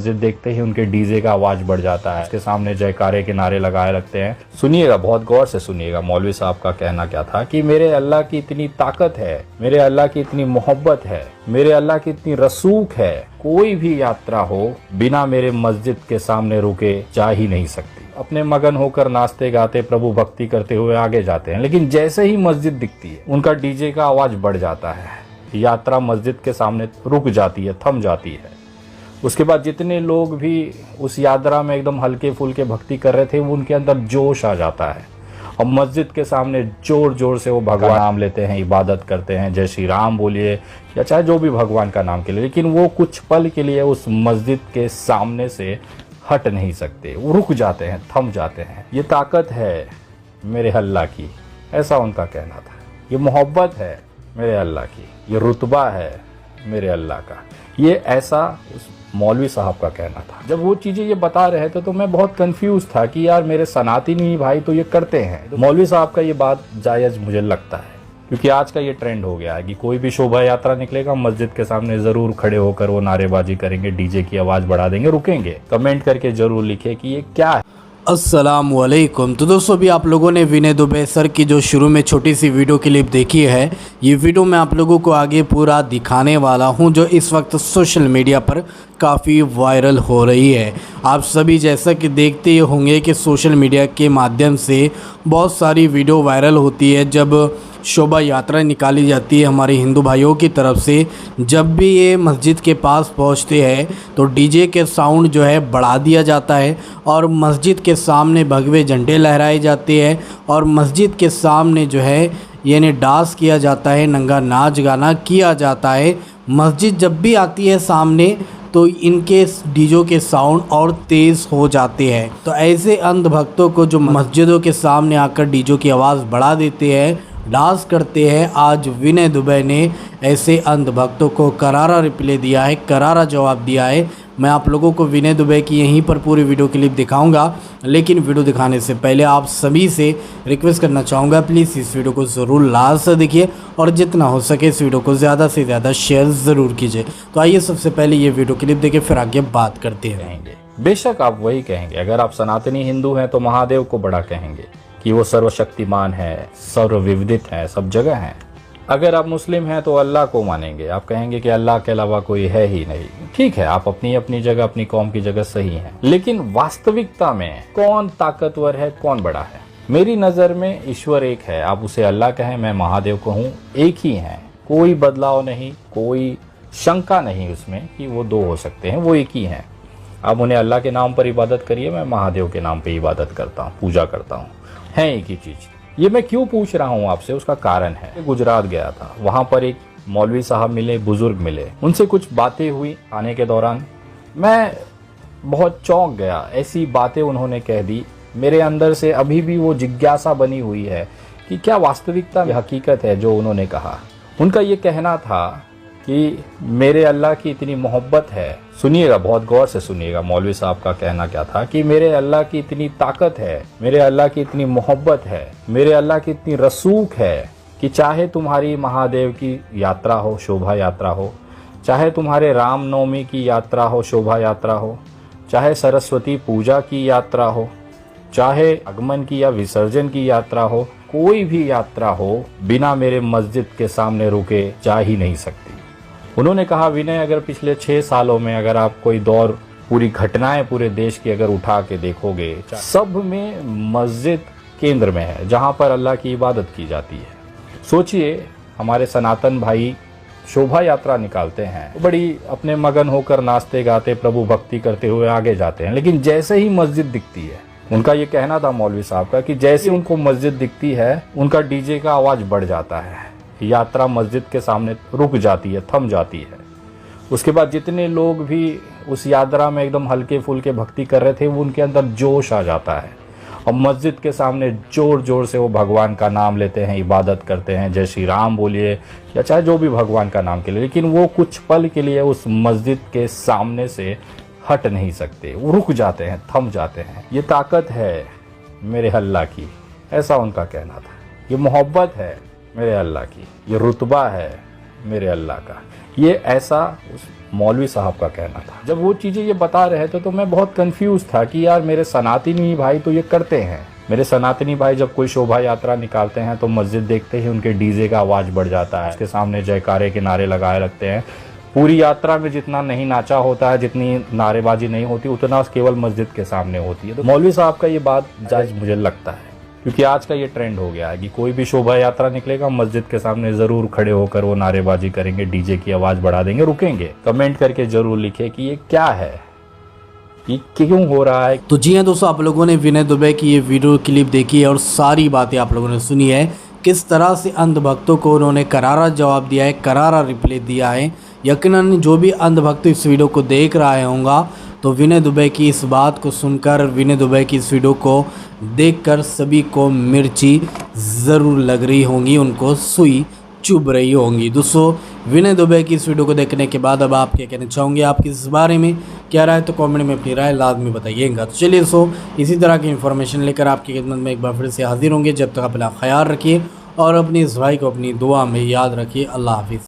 मस्जिद देखते ही उनके डीजे का आवाज बढ़ जाता है, उसके सामने जयकारे के नारे लगाए लगते हैं। सुनिएगा, बहुत गौर से सुनिएगा, मौलवी साहब का कहना क्या था कि मेरे अल्लाह की इतनी ताकत है, मेरे अल्लाह की इतनी मोहब्बत है, मेरे अल्लाह की इतनी रसूख है, कोई भी यात्रा हो बिना मेरे मस्जिद के सामने रुके जा ही नहीं सकती। अपने मगन होकर नाचते गाते प्रभु भक्ति करते हुए आगे जाते हैं, लेकिन जैसे ही मस्जिद दिखती है उनका डीजे का आवाज बढ़ जाता है, यात्रा मस्जिद के सामने रुक जाती है, थम जाती है। उसके बाद जितने लोग भी उस यात्रा में एकदम हल्के फुल्के भक्ति कर रहे थे, वो उनके अंदर जोश आ जाता है और मस्जिद के सामने जोर जोर से वो भगवान का नाम लेते हैं, इबादत करते हैं, जय श्री राम बोलिए या चाहे जो भी भगवान का नाम के लिए, लेकिन वो कुछ पल के लिए उस मस्जिद के सामने से हट नहीं सकते, वो रुक जाते हैं, थम जाते हैं। ये ताकत है मेरे अल्लाह की, ऐसा उनका कहना था। ये मोहब्बत है मेरे अल्लाह की, ये रुतबा है मेरे अल्लाह का, ये ऐसा उस मौलवी साहब का कहना था। जब वो चीज़ें ये बता रहे थे तो मैं बहुत कंफ्यूज था कि यार मेरे सनातनी भाई तो ये करते हैं। तो मौलवी साहब का ये बात जायज़ मुझे लगता है, क्योंकि आज का ये ट्रेंड हो गया है कि कोई भी शोभा यात्रा निकलेगा, मस्जिद के सामने ज़रूर खड़े होकर वो नारेबाजी करेंगे, डीजे की आवाज़ बढ़ा देंगे, रुकेंगे। कमेंट करके ज़रूर लिखे कि ये क्या है। अस्सलामुअलैकुम। तो दोस्तों, अभी आप लोगों ने विनय दुबे सर की जो शुरू में छोटी सी वीडियो क्लिप देखी है, ये वीडियो मैं आप लोगों को आगे पूरा दिखाने वाला हूं, जो इस वक्त सोशल मीडिया पर काफ़ी वायरल हो रही है। आप सभी जैसा कि देखते ही होंगे कि सोशल मीडिया के माध्यम से बहुत सारी वीडियो वायरल होती है जब शोभा यात्रा निकाली जाती है हमारे हिंदू भाइयों की तरफ से। जब भी ये मस्जिद के पास पहुंचते हैं तो डीजे के साउंड जो है बढ़ा दिया जाता है और मस्जिद के सामने भगवे झंडे लहराए जाते हैं और मस्जिद के सामने जो है यानी डांस किया जाता है, नंगा नाच गाना किया जाता है। मस्जिद जब भी आती है सामने तो इनके डीजों के साउंड और तेज़ हो जाते हैं। तो ऐसे अंध भक्तों को जो मस्जिदों के सामने आकर डीजों की आवाज़ बढ़ा देते हैं, डांस करते हैं, आज विनय दुबे ने ऐसे अंध भक्तों को करारा रिप्लाई दिया है, करारा जवाब दिया है। मैं आप लोगों को विनय दुबे की यहीं पर पूरी वीडियो क्लिप दिखाऊंगा, लेकिन वीडियो दिखाने से पहले आप सभी से रिक्वेस्ट करना चाहूँगा, प्लीज़ इस वीडियो को ज़रूर लास्ट से देखिए और जितना हो सके इस वीडियो को ज़्यादा से ज़्यादा शेयर ज़रूर कीजिए। तो आइए सबसे पहले ये वीडियो क्लिप देखें, फिर आगे बात करते रहेंगे। बेशक आप वही कहेंगे, अगर आप सनातनी हिंदू हैं तो महादेव को बड़ा कहेंगे कि वो सर्वशक्तिमान है, सर्वविदित है, सब जगह है। अगर आप मुस्लिम हैं तो अल्लाह को मानेंगे, आप कहेंगे कि अल्लाह के अलावा कोई है ही नहीं। ठीक है, आप अपनी अपनी जगह, अपनी कौम की जगह सही हैं, लेकिन वास्तविकता में कौन ताकतवर है, कौन बड़ा है? मेरी नज़र में ईश्वर एक है, आप उसे अल्लाह कहें, मैं महादेव कहूँ, एक ही है, कोई बदलाव नहीं, कोई शंका नहीं उसमें कि वो दो हो सकते हैं, वो एक ही हैं। आप उन्हें अल्लाह के नाम पर इबादत करिए, मैं महादेव के नाम पर इबादत करता हूँ, पूजा करता हूँ, है एक ही चीज़। ये मैं क्यों पूछ रहा हूँ आपसे, उसका कारण है। गुजरात गया था, वहाँ पर एक मौलवी साहब मिले, बुजुर्ग मिले, उनसे कुछ बातें हुई। आने के दौरान मैं बहुत चौंक गया, ऐसी बातें उन्होंने कह दी, मेरे अंदर से अभी भी वो जिज्ञासा बनी हुई है कि क्या वास्तविकता में हकीकत है जो उन्होंने कहा। उनका ये कहना था कि मेरे अल्लाह की इतनी मोहब्बत है। सुनिएगा, बहुत गौर से सुनिएगा, मौलवी साहब का कहना क्या था कि मेरे अल्लाह की इतनी ताकत है, मेरे अल्लाह की इतनी मोहब्बत है, मेरे अल्लाह की इतनी रसूख है कि चाहे तुम्हारी महादेव की यात्रा हो, शोभा यात्रा हो, चाहे तुम्हारे रामनवमी की यात्रा हो, शोभा यात्रा हो, चाहे सरस्वती पूजा की यात्रा हो, चाहे आगमन की या विसर्जन की यात्रा हो, कोई भी यात्रा हो बिना मेरे मस्जिद के सामने रुके जा ही नहीं सकती। उन्होंने कहा, विनय, अगर पिछले 6 सालों में अगर आप कोई दौर, पूरी घटनाएं पूरे देश की अगर उठा के देखोगे, सब में मस्जिद केंद्र में है जहां पर अल्लाह की इबादत की जाती है। सोचिए, हमारे सनातन भाई शोभा यात्रा निकालते हैं, बड़ी अपने मगन होकर नाचते गाते प्रभु भक्ति करते हुए आगे जाते हैं, लेकिन जैसे ही मस्जिद दिखती है, उनका ये कहना था मौलवी साहब का कि जैसे उनको मस्जिद दिखती है उनका डीजे का आवाज बढ़ जाता है, यात्रा मस्जिद के सामने रुक जाती है, थम जाती है। उसके बाद जितने लोग भी उस यात्रा में एकदम हल्के फुल्के भक्ति कर रहे थे, वो उनके अंदर जोश आ जाता है और मस्जिद के सामने जोर जोर से वो भगवान का नाम लेते हैं, इबादत करते हैं, जय श्री राम बोलिए या चाहे जो भी भगवान का नाम के लिए, लेकिन वो कुछ पल के लिए उस मस्जिद के सामने से हट नहीं सकते, वो रुक जाते हैं, थम जाते हैं। ये ताकत है मेरे अल्लाह की, ऐसा उनका कहना था। ये मोहब्बत है मेरे अल्लाह की, ये रुतबा है मेरे अल्लाह का, ये ऐसा उस मौलवी साहब का कहना था। जब वो चीज़ें ये बता रहे थे तो मैं बहुत कंफ्यूज था कि यार मेरे सनातनी भाई तो ये करते हैं। मेरे सनातनी भाई जब कोई शोभा यात्रा निकालते हैं तो मस्जिद देखते ही उनके डीजे का आवाज़ बढ़ जाता है, उसके सामने जयकारे के नारे लगाए रखते हैं। पूरी यात्रा में जितना नहीं नाचा होता है, जितनी नारेबाजी नहीं होती, उतना केवल मस्जिद के सामने होती है। तो मौलवी साहब का ये बात जायज़ मुझे लगता है, क्योंकि आज का ये ट्रेंड हो गया है कि कोई भी शोभा यात्रा निकलेगा मस्जिद के सामने ज़रूर खड़े होकर वो नारेबाजी करेंगे, डीजे की आवाज़ बढ़ा देंगे, रुकेंगे। कमेंट करके ज़रूर लिखे कि ये क्या है, ये क्यों हो रहा है। तो जी हाँ दोस्तों, आप लोगों ने विनय दुबे की ये वीडियो क्लिप देखी है और सारी बातें आप लोगों ने सुनी है। किस तरह से अंधभक्तों को उन्होंने करारा जवाब दिया है, करारा रिप्लाई दिया है। यकीनन जो भी अंधभक्त इस वीडियो को देख रहा होगा तो विनय दुबे की इस बात को सुनकर, विनय दुबे की इस वीडियो को देखकर सभी को मिर्ची ज़रूर लग रही होंगी, उनको सुई चुभ रही होंगी। दोस्तों, विनय दुबे की इस वीडियो को देखने के बाद अब आप क्या कहना चाहोगे, आपकी इस बारे में क्या राय, तो कमेंट में अपनी राय लाजमी बताइएगा। तो चलिए दोस्तों, इसी तरह की इन्फॉर्मेशन लेकर आपकी खिदमत में एक बार फिर से हाजिर होंगे। जब तक अपना ख्याल रखिए और अपने इस भाई को अपनी दुआ में याद रखिए। अल्लाह हाफिज़।